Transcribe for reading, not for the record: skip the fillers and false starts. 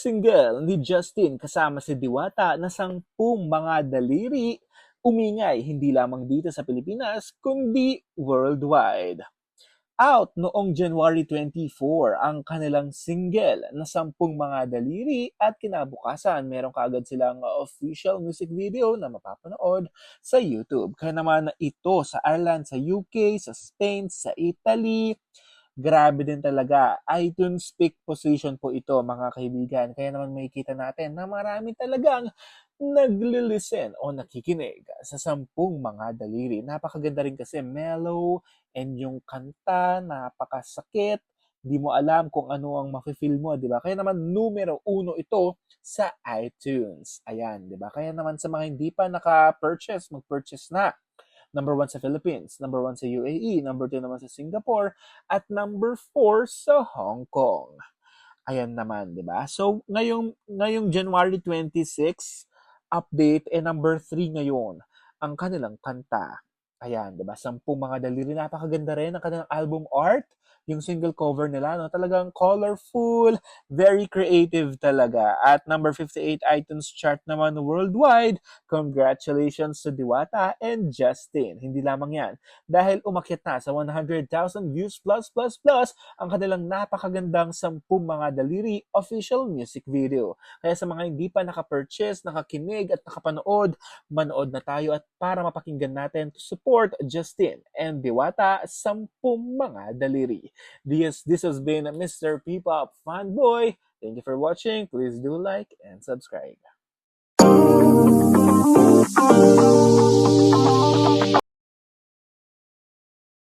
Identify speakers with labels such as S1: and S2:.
S1: single ni Justin kasama si Diwata na 10 mga daliri umingay hindi lamang dito sa Pilipinas kundi worldwide. Out noong January 24 ang kanilang single na 10 mga daliri at kinabukasan meron kaagad silang official music video na mapapanood sa YouTube. Kaya naman ito sa Ireland, sa UK, sa Spain, sa Italy, grabe din talaga. iTunes peak position po ito mga kaibigan. Kaya naman makikita natin na marami talagang nagli-listen o nakikinig sa 10 mga daliri. Napakaganda rin kasi mellow and yung kanta napakasakit. Di mo alam kung ano ang mafe-feel mo, di ba? Kaya naman numero 1 ito sa iTunes. Ayan, di ba? Kaya naman sa mga hindi pa naka-purchase, mag-purchase na. Number 1 sa Philippines, number 1 sa UAE, number 2 naman sa Singapore, at number 4 sa Hong Kong. Ayan naman, di ba? So, ngayong January 26, update, number 3 ngayon, ang kanilang kanta. Ayan, di ba? 10 mga daliri. Napakaganda rin ang kanilang album art. Yung single cover nila, no? Talagang colorful, very creative talaga. At number 58 iTunes chart naman worldwide. Congratulations to Diwata and Justin. Hindi lamang yan. Dahil umakyat na sa 100,000 views plus ang kanilang napakagandang 10 mga daliri official music video. Kaya sa mga hindi pa naka-purchase, nakakinig at nakapanood, manood na tayo at para mapakinggan natin to support Justin and Diwata 10 mga daliri. This has been Mr. P-Pop Fanboy. Thank you for watching. Please do like and subscribe.